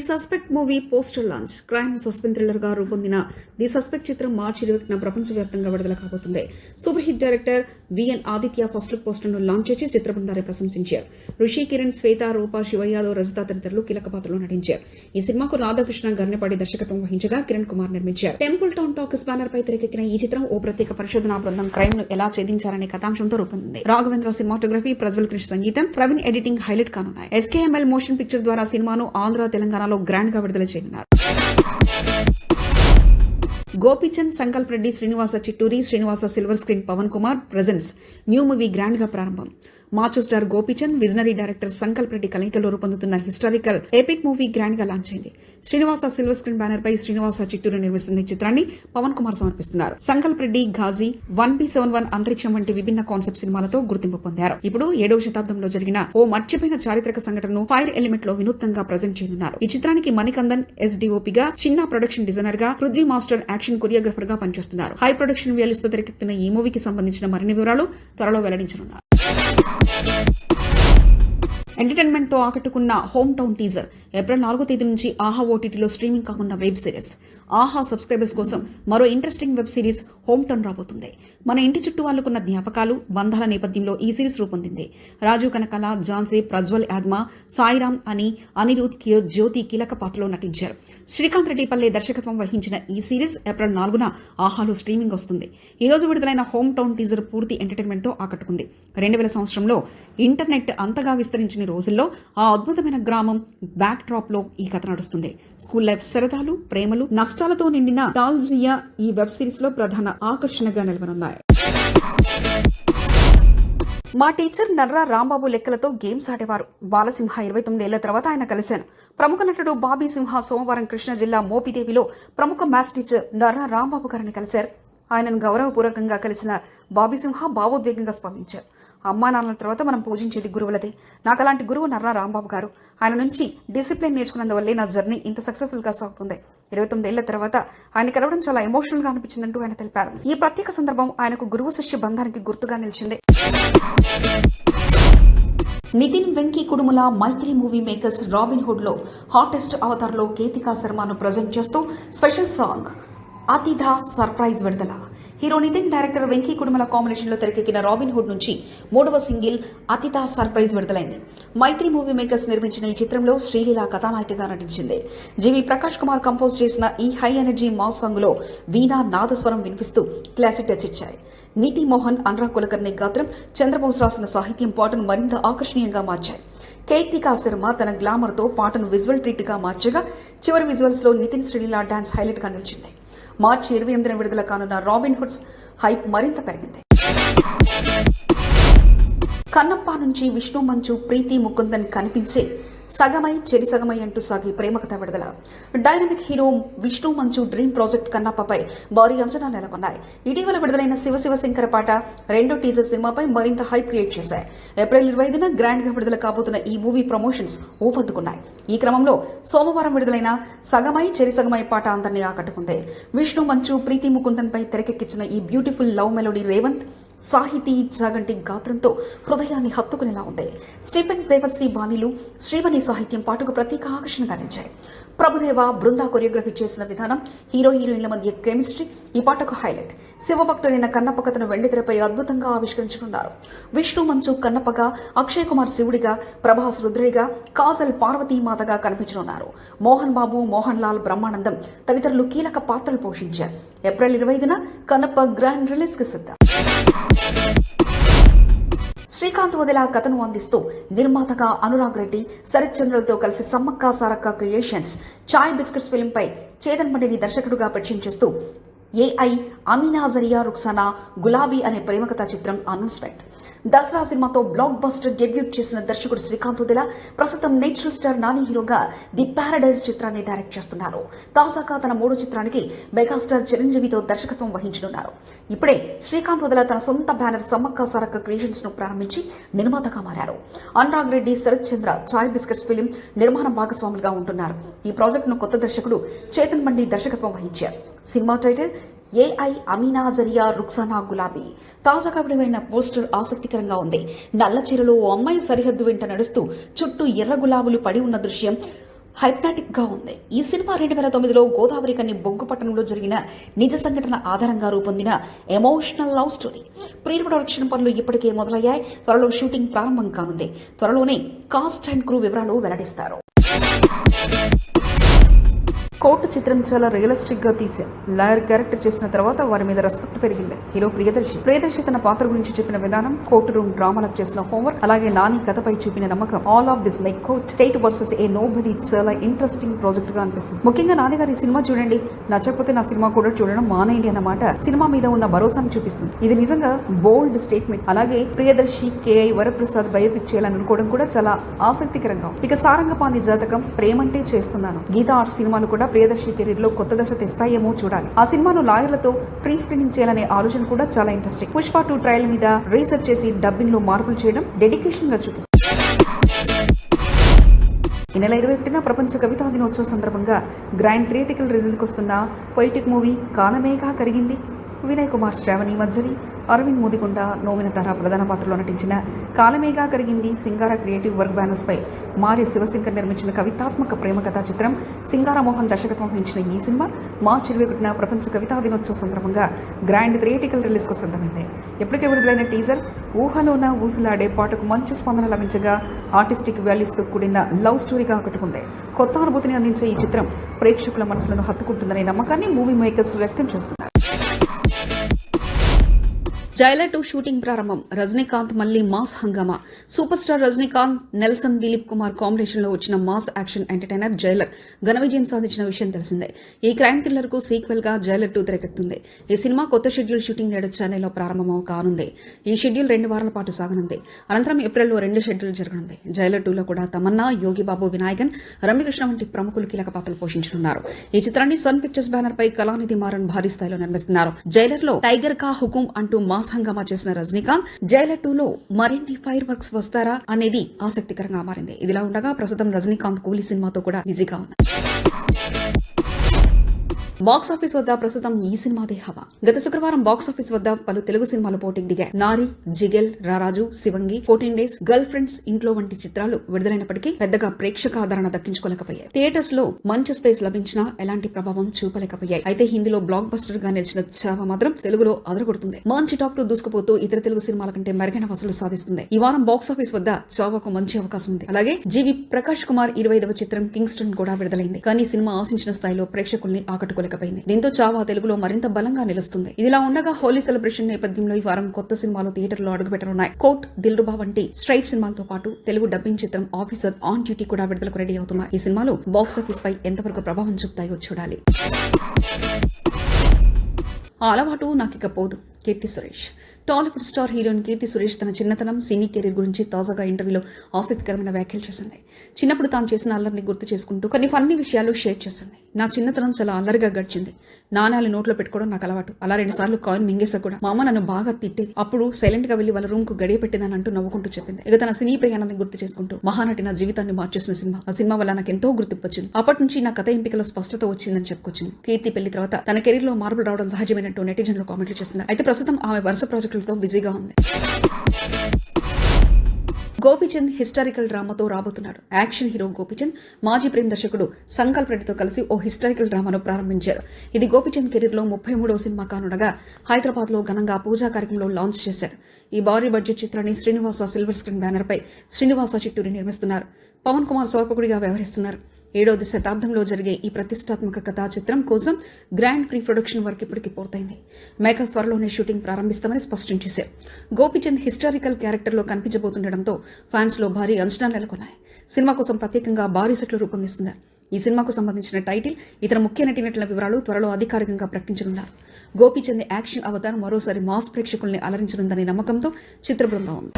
The suspect movie poster launch. Crime suspense thriller గా రూపొందిన the suspect చిత్రం మార్చి 20న ప్రపంచవ్యాప్తంగా విడుదల కాబోతుంది. Super hit director V N Aditya first look poster ను లాంచ్ చేసి చిత్ర బృందాన్ని ప్రశంసించారు. రుషి కిరణ్, శ్వేత, రూప, శివయాదవ్, రజిత తదితరులు కీలక పాత్రలో నటించారు. ఈ సినిమాకు రాధాకృష్ణ గర్నపాడి దర్శకత్వం వహించగా కిరణ్ కుమార్ నిర్మించారు. టెంపుల్ టౌన్ టాకీస్ బ్యానర్ పై తెరకెక్కిన ఈ చిత్రం ఓ ప్రత్యేక పరిశోధనా బృందం క్రైమ్ ను ఎలా ఛేదించారనే కథాంశంతో రూపొందింది. రాఘవేంద్ర సినిమాటోగ్రఫీ, ప్రజ్వల్ కృష్ణ సంగీతం, ప్రవీణ్ ఎడిటింగ్ హైలైట్ కానున్నాయి. ఎస్కేఎంఎల్ మోషన్ పిక్చర్ ద్వారా సినిమాను ఆంధ్ర, తెలంగాణలో గ్రాండ్ గా విడుదల చేయనున్నారు. Gopichand, Sankalp Reddy, Srinivasa Chitturi, Srinivasa silver screen Pawan Kumar presents new movie grand గా ప్రారంభం. Macho star Gopichand, visionary director Sankalp Reddy కలయికలో రూపొందుతున్న హిస్టారికల్ ఎపిక్ మూవీ గ్రాండ్ గా లాంచ్ అయింది. శ్రీనివాస సిల్వర్ స్క్రీన్ బ్యానర్ పై శ్రీనివాస చిట్టూరు నిర్మిస్తున్న ఈ చిత్రాన్ని పవన్ కుమార్ సమర్పిస్తున్నారు. సంకల్ప్ రెడ్డి ఘాజీ, 1B71 అంతరిక్షం వంటి విభిన్న కాన్సెప్ట్ సినిమాలతో గుర్తింపు పొందారు. ఇప్పుడు 7వ శతాబ్దంలో జరిగిన ఓ మర్చిపోయిన చారిత్రక సంఘటనను ఫైర్ ఎలిమెంట్ లో వినూత్నంగా ప్రజెంట్ చేయనున్నారు. ఈ చిత్రానికి మణికందన్ ఎస్డిఓపిగా, చిన్న ప్రొడక్షన్ డిజైనర్ గా, పృథ్వీ మాస్టర్ యాక్షన్ కొరియోగ్రఫర్ గా పనిచేస్తున్నారు. హై ప్రొడక్షన్ వాల్యూస్ తో తెరకెక్కుతున్న ఈ మూవీకి సంబంధించిన మరిన్ని వివరాలు త్వరలో వెల్లడించనున్నారు. ఎంటర్టైన్మెంట్ తో ఆకట్టుకున్న హోమ్ టౌన్ టీజర్ ఏప్రిల్ 4వ తేదీ నుంచి ఆహా ఓటీటీలో స్ట్రీమింగ్ కానున్న వెబ్ సిరీస్. ఆహా సబ్స్క్రైబర్స్ కోసం మరో interesting web series home town రాబోతుంది. మన ఇంటి చుట్టూ వాళ్లకున్న జ్ఞాపకాలు, బంధాల నేపథ్యంలో ఈ సిరీస్ రూపొందింది. రాజు కనకాల, ఝాన్సీ, ప్రజ్వల్ యాద్మా, సాయిరామ్ అని అనిరుద్, జ్యోతి కీలక పాత్రలో నటించారు. శ్రీకాంత్ రెడ్డి పల్లె దర్శకత్వం వహించిన ఈ సిరీస్ ఏప్రిల్ 4న ఆహాలో స్ట్రీమింగ్ వస్తుంది. ఈ రోజు విడుదలైన హోమ్ టౌన్ టీజర్ పూర్తి ఎంటర్టైన్మెంట్ తో ఆకట్టుకుంది. 2000 సంవత్సరంలో ఇంటర్నెట్ అంతగా విస్తరించిన రోజుల్లో ఆ అద్భుతమైన గ్రామం బ్యాక్ డ్రాప్ లో ఈ కథ నడుస్తుంది. స్కూల్ లైఫ్ సరదాలు, ప్రేమలు, నష్టాలతో నిండిన టాల్జియా ఈ వెబ్ సిరీస్ లో ప్రధాన ఆకర్షణగా నిలవనున్నాయి. మా టీచర్ నర్రా రాంబాబు లెక్కలతో గేమ్స్ ఆడేవారు. బాలసింహ 29 ఏళ్ల తర్వాత ఆయన కలిశాను. ప్రముఖ నటుడు బాబీ సింహ సోమవారం కృష్ణా జిల్లా మోపిదేవిలో ప్రముఖ మ్యాథ్స్ టీచర్ నర్రా రాంబాబు గారిని కలిశారు. ఆయనను గౌరవపూర్వకంగా కలిసిన బాబీ సింహ భావోద్వేగంగా స్పందించారు. అమ్మా నాన్నల తర్వాత మనం పూజించేది గురువులదే. నాకు అలాంటి గురువు నర్రా రాంబాబు గారు. ఆయన నుంచి డిసిప్లిన్ నేర్చుకున్నందువల్లే నా జర్నీ ఇంత సక్సెస్ఫుల్ గా సాగుతుంది. 29 ఏళ్ల తర్వాత ఆయన కలవడం చాలా ఎమోషనల్ గా అనిపించిందంటూ ఆయన తెలిపారు. ఈ ప్రత్యేక సందర్భం ఆయనకు గురువు శిష్య బంధానికి గుర్తుగా నిలిచింది. Nithiin, Venky Kudumula Mythri movie makers Robin Hood లో హాటెస్ట్ అవతార్ లో కేతికా శర్మను ప్రజెంట్ చేస్తూ స్పెషల్ సాంగ్ అతిథ సర్ప్రైజ్ విడుదల. Hero Nithiin, director Venky Kudumula combination లో తెరకెక్కిన రాబిన్ హుడ్ నుంచి 3వ సింగిల్ అతిథ సర్ప్రైజ్ విడుదలైంది. మైత్రి మూవీ మేకర్స్ నిర్మించిన ఈ చిత్రంలో శ్రీలీల కథానాయికగా నటించింది. జీవి ప్రకాష్ కుమార్ కంపోజ్ చేసిన ఈ హై ఎనర్జీ మాస్ సాంగ్ లో వీణా నాదస్వరం వినిపిస్తూ క్లాసిక్ టచ్ ఇచ్చాయి. నీతి మోహన్, అనురాగ్ కులకర్ణి గాత్రం, చంద్రబోస్ రాసిన సాహిత్యం పాటను మరింత ఆకర్షణీయంగా మార్చాయి. కేతికా శర్మ తన గ్లామర్ తో పాటను విజువల్ ట్రీట్ గా మార్చగా చివరి విజువల్స్ లో నితిన్, శ్రీలీల డాన్స్ హైలైట్ గా నిలిచింది. మార్చి 28న విడుదల కానున్న రాబిన్ హుడ్స్ హైప్ మరింత పెరిగింది. కన్నప్ప నుంచి విష్ణు మంచు, ప్రీతి ముకుందన్ కనిపించే సగమై చెరి సగమై అంటూ సాగి ప్రేమ కథ విడుదల. డైనమిక్ హీరో విష్ణు మంచు డ్రీమ్ ప్రాజెక్ట్ కన్నప్పపై భారీ అంచనాలు నెలకొన్నాయి. ఇటీవల విడుదలైన శివ శంకర పాట, 2 టీజర్ సినిమాపై మరింత హైప్ క్రియేట్ చేశాయి. ఏప్రిల్ 25న గ్రాండ్ గా విడుదల కాబోతున్న ఈ మూవీ ప్రమోషన్స్ ఊపందుకున్నాయి. ఈ క్రమంలో సోమవారం విడుదలైన సగమై చెరి సగమై పాట అందరినీ ఆకట్టుకుంది. విష్ణు మంచు, ప్రీతి ముకుందన్ పై తెరకెక్కించిన ఈ బ్యూటిఫుల్ లవ్ మెలోడీ రేవంత్ సాహితీ జాగంటి గాత్రంతో హృదయాన్ని హత్తుకునేలా ఉంది. స్టీఫెన్స్ దేవత్సి బాణీలు, శ్రీవని సాహిత్యం పాటకు ప్రత్యేక ఆకర్షణగా నిలిచాయి. ప్రభుదేవ, బృందా కొరియోగ్రఫీ చేసిన విధానం, హీరో హీరోయిన్ల మధ్య కెమిస్ట్రీ ఈ పాటకు హైలైట్. శివభక్తుడైన కన్నప్ప కథను వెండితెరపై అద్భుతంగా ఆవిష్కరించనున్నారు. విష్ణు మంచు కన్నప్పగా, అక్షయ్ కుమార్ శివుడిగా, ప్రభాస్ రుద్రుడిగా, కాజల్ పార్వతీమాతగా కనిపించనున్నారు. మోహన్ బాబు, మోహన్ లాల్, బ్రహ్మానందం తదితరులు కీలక పాత్రలు పోషించారు. ఏప్రిల్ 25న కన్నప్ప గ్రాండ్ రిలీజ్ కి సిద్ధం. శ్రీకాంత్ వదిలా కథను అందిస్తూ నిర్మాతగా అనురాగ్ రెడ్డి, శరత్ చంద్రలతో కలిసి సమ్మక్క సారక్క క్రియేషన్స్ చాయ్ బిస్కెట్స్ ఫిల్మ్ పై చేతన్ పండిని దర్శకుడుగా పరిచయం చేస్తూ ఏఐ అమీనా జరియా రుక్సానా గులాబీ అనే ప్రేమకథా చిత్రం అనౌన్స్మెంట్. దసరా సినిమాతో బ్లాక్ బస్టర్ డెబ్యూట్ చేసిన దర్శకుడు శ్రీకాంత్ వదిలా ప్రస్తుతం నేచురల్ స్టార్ నాని హీరోగా ది పారడైజ్ చిత్రాన్ని డైరెక్ట్ చేస్తున్నారు. తాజాగా తన 3వ చిత్రానికి మెగాస్టార్ చిరంజీవితో దర్శకత్వం వహించనున్నారు. ఇప్పుడే శ్రీకాంత్ వదిలా తన సొంత బ్యానర్ సమ్మక్క సారక్క క్రియేషన్స్ ను ప్రారంభించి నిర్మాతగా మారారు. అనురాగ్ రెడ్డి, శరత్ చంద్ర చాయ్ బిస్కెట్స్ ఫిలిం నిర్మాణ భాగస్వాములుగా ఉంటున్నారు. ఈ ప్రాజెక్టును కొత్త దర్శకుడు చేతన్ బండి దర్శకత్వం వహించారు. Cinema title AI Amina Jariya Ruksana Gulabi. తాజాగా విడుదలైన పోస్టర్ ఆసక్తికరంగా ఉంది. నల్ల చీరలో ఓ అమ్మాయి సరిహద్దు వెంట నడుస్తూ చుట్టూ ఎర్ర గులాబులు పడి ఉన్న దృశ్యం హైప్నాటిక్ గా ఉంది. ఈ సినిమా 2009లో గోదావరి కని బొగ్గు పట్టణంలో జరిగిన నిజ సంఘటన ఆధారంగా రూపొందిన emotional love story. Pre production పనులు ఇప్పటికే మొదలయ్యాయి. త్వరలో షూటింగ్ ప్రారంభం కానుంది. త్వరలోనే కాస్ట్ అండ్ క్రూ వివరాలు వెల్లడిస్తారు. కోర్టు చిత్రం చాలా రియలిస్టిక్ గా తీశారు. లాయర్ క్యారెక్టర్ చేసిన తర్వాత వారి మీద రెస్పెక్ట్ పెరిగింది. హీరో ప్రియదర్శి తన పాత్ర గురించి చెప్పిన విధానం, కోర్టు రూమ్ డ్రామాలకు చేసిన హోంవర్క్, అలాగే నాని కథపై చూపిన నమ్మకం, all of this make court state versus A nobody చాలా ఇంట్రెస్టింగ్ ప్రాజెక్ట్ గా అనిపిస్తుంది. ముఖ్యంగా నాని గారి సినిమా చూడండి, నచ్చకపోతే నా సినిమా కూడా చూడడం మానేయండి అన్నమాట సినిమా మీద ఉన్న భరోసాను చూపిస్తుంది. ఇది నిజంగా బోల్డ్ స్టేట్మెంట్. అలాగే ప్రియదర్శి కేఐ వరప్రసాద్ బయోపిక్ చేయాలని అనుకోవడం కూడా చాలా ఆసక్తికరంగా. ఇక సారంగపాణి జాతకం, ప్రేమంటే చేస్తున్నాను, గీతా ఆర్ట్స్ సినిమాలు కూడా ప్రియదర్శి కెరీర్ లో కొత్త దశ తెస్తాయేమో చూడాలి. ఆ సినిమాను లాయర్లతో ప్రీ స్క్రీనింగ్ చేయాలనే ఆలోచన కూడా చాలా ఇంట్రెస్టింగ్. పుష్ప 2 ట్రయల్ మీద రీసెర్చ్ చేసి డబ్బింగ్ లో మార్పులు చేయడం డెడికేషన్ గా చూపిస్తుంది. ఈ నెల 21న ప్రపంచ కవితా దినోత్సవ సందర్భంగా గ్రాండ్ థియేట్రికల్ రిలీజ్ వస్తున్న పొయిటిక్ మూవీ కాలమేఘా కరిగింది. వినయ్ కుమార్, శ్రావణి మజ్జరి, అరవింద్ ముదిగుండ, నోమిన తార ప్రధాన పాత్రలో నటించిన కాలమేఘా కరిగింది సింగార క్రియేటివ్ వర్క్ బ్యానర్స్ పై మారి శివశంకర్ నిర్మించిన కవితాత్మక ప్రేమ కథా చిత్రం. సింగార మోహన్ దర్శకత్వం వహించిన ఈ సినిమా మార్చి 21న ప్రపంచ కవితా దినోత్సవ సందర్భంగా గ్రాండ్ థియేట్రికల్ రిలీజ్ కు సిద్ధమైంది. ఇప్పటికే విడుదలైన టీజర్ ఊహలోన ఊసులాడే పాటకు మంచి స్పందన లభించగా ఆర్టిస్టిక్ వాల్యూస్ తో కూడిన లవ్ స్టోరీగా ఆకట్టుకుంది. కొత్త అనుభూతిని అందించే ఈ చిత్రం ప్రేక్షకుల మనసులను హత్తుకుంటుందనే నమ్మకాన్ని మూవీ మేకర్స్ వ్యక్తం చేస్తున్నారు. జైలర్ 2 షూటింగ్ ప్రారంభం. రజనీకాంత్ మళ్లీ మాస్ హంగామా. Super star Rajinikanth, Nelson Dilip Kumar combination లో వచ్చిన మాస్ యాక్షన్ ఎంటర్టైనర్ జైలర్ ఘన విజయం సాధించిన విషయం తెలిసిందే. ఈ క్రైమ్ థ్రిల్లర్ కు సీక్వెల్ గా జైలర్ 2 తెరకెక్కుతుంది. ఈ సినిమా కొత్త షెడ్యూల్ షూటింగ్ నేడు చెన్నైలో ప్రారంభం కానుంది. ఈ షెడ్యూల్ 2 వారాల పాటు సాగనుంది. అనంతరం ఏప్రిల్లో 2 షెడ్యూల్ జరగనుంది. జైలర్ 2లో కూడా తమన్నా, యోగి బాబు, వినాయకన్, రమ్యకృష్ణ వంటి ప్రముఖులు కీలక పాత్రలు పోషించనున్నారు. ఈ చిత్రాన్ని సన్ పిక్చర్స్ బ్యానర్ పై కళానిధి మారన్ భారీ స్థాయిలో నిర్మిస్తున్నారు. జైలర్ లో టైగర్ కా హుకుం అంటూ మాస్ హంగామా చేసిన రజనీకాంత్ జైలర్ 2లో మరిన్ని ఫైర్ వర్క్స్ వస్తారా అనేది ఆసక్తికరంగా మారింది. ఇదిలా ఉండగా ప్రస్తుతం రజనీకాంత్ కూలీ సినిమాతో కూడా బిజీగా ఉన్నారు. బాక్సాఫీస్ వద్ద ప్రస్తుతం ఈ సినిమాదే హవా. గత శుక్రవారం బాక్సాఫీస్ వద్ద పలు తెలుగు సినిమాలు పోటీకి దిగాయి. నారి, జిగెల్, రారాజు, శివంగి, 14 డేస్, గర్ల్ ఫ్రెండ్స్, ఇంట్లో వంటి చిత్రాలు విడుదలైనప్పటికీ పెద్దగా ప్రేక్షక ఆదరణ దక్కించుకోలేకపోయాయి. థియేటర్స్ లో మంచి స్పేస్ లభించినా ఎలాంటి ప్రభావం చూపలేకపోయాయి. అయితే హిందీలో బ్లాక్ బస్టర్ గా నిలిచిన చావా మాత్రం తెలుగులో అదరగొడుతుంది. మంచి టాక్ తో దూసుకుపోతూ ఇతర తెలుగు సినిమాల కంటే మెరుగైన వసూలు సాధిస్తుంది. ఈ వారం బాక్సాఫీస్ వద్ద చావాకు మంచి అవకాశం ఉంది. అలాగే జీవి ప్రకాష్ కుమార్ 25వ చిత్రం కింగ్స్టన్ కూడా విడుదలైంది. కానీ సినిమా ఆశించిన స్థాయిలో ప్రేక్షకుల్ని ఆకట్టుకోలేకపోయింది. దీంతో చావా తెలుగులో మరింత బలంగా నిలుస్తుంది. ఇదిలా ఉండగా హోలీ సెలబ్రేషన్ నేపథ్యంలో ఈ వారం కొత్త సినిమాలు థియేటర్లో అడుగుపెట్టనున్నాయి. కోర్ట్, దిల్రుబా వంటి స్ట్రైట్ సినిమాలతో పాటు తెలుగు డబ్బింగ్ చిత్రం ఆఫీసర్ ఆన్ డ్యూటీ కూడా విడుదలకు రెడీ అవుతున్నాయి. ఈ సినిమాలు బాక్సాఫీస్ పై ఎంతవరకు ప్రభావం చూపుతాయో చూడాలి. ఆ అలవాటు నాకిక పోదు. కీర్తి సురేష్. టాలీవుడ్ స్టార్ హీరోయిన్ కీర్తి సురేష్ తన చిన్నతనం, సినీ కెరీర్ గురించి తాజాగా ఇంటర్వ్యూలో ఆసక్తికరమైన వ్యాఖ్యలు చేసింది. చిన్నప్పుడు తాను చేసిన అల్లరిని గుర్తు చేసుకుంటూ కొన్ని ఫన్నీ విషయాలు షేర్ చేసింది. నా చిన్నతనం చాలా అల్లరిగా గడిచింది. నాణాలు నోట్లో పెట్టుకోవడం నాకు అలవాటు. అలా 2 సార్లు కాయిన్ మింగేసా కూడా. మా అమ్మ నన్ను బాగా తిట్టేది. అప్పుడు సైలెంట్ గా వెళ్లి వాళ్ళ రూమ్ కు గడియ పెట్టేదని అంటూ నవ్వుకుంటూ చెప్పింది. ఇక తన సినీ ప్రయాణాన్ని గుర్తు చేసుకుంటూ మహానటి నా జీవితాన్ని మార్చేసిన సినిమా. ఆ సినిమా వల్ల నాకు ఎంతో గుర్తింపు వచ్చింది. అప్పటి నుంచి నా కథ ఎంపికలో స్పష్టత వచ్చిందని చెప్పుకొచ్చింది. కీర్తి పెళ్లి తర్వాత తన కెరీర్ లో మార్పులు రావడం సహజమైనట్టు నెటిజన్లు కామెంట్లు చేస్తున్నారు. అయితే ప్రస్తుతం ఆమె వరుస ప్రాజెక్టులతో బిజీగా ఉంది. గోపీచంద్ హిస్టారికల్ డ్రామాతో రాబోతున్నాడు. యాక్షన్ హీరో గోపీచంద్ మాజీ ప్రేమ్ దర్శకుడు సంకల్ప్ రెడ్డితో కలిసి ఓ హిస్టారికల్ డ్రామాను ప్రారంభించారు. ఇది గోపీచంద్ కెరీర్ లో 33వ సినిమా కానుండగా హైదరాబాద్ లో ఘనంగా పూజా కార్యక్రమంలో లాంచ్ చేశారు. ఈ భారీ బడ్జెట్ చిత్రాన్ని శ్రీనివాస సిల్వర్ స్క్రీన్ బ్యానర్ పై శ్రీనివాస చిట్టూరి నిర్మిస్తున్నారు. పవన్ కుమార్ సమర్పకుడిగా వ్యవహరిస్తున్నారు. 7వ శతాబ్దంలో జరిగే ఈ ప్రతిష్టాత్మక కథా చిత్రం కోసం గ్రాండ్ ప్రీ ప్రొడక్షన్ వర్క్ ఇప్పటికి పూర్తయింది. మేకర్స్ త్వరలోనే షూటింగ్ ప్రారంభిస్తామని స్పష్టం చేశారు. గోపీచంద్ హిస్టారికల్ క్యారెక్టర్ లో కనిపించబోతుండటంతో ఫ్యాన్స్ లో భారీ అంచనాలు నెలకొన్నాయి. సినిమా కోసం ప్రత్యేకంగా భారీ సెట్లు రూపొందిస్తున్నారు. ఈ సినిమాకు సంబంధించిన టైటిల్, ఇతర ముఖ్య నటీనటుల వివరాలు త్వరలో అధికారికంగా ప్రకటించనున్నారు. గోపీచంద్ యాక్షన్ అవతారం మరోసారి మాస్ ప్రేక్షకుల్ని అలరించనుందనే నమ్మకంతో చిత్ర బృందం ఉంది.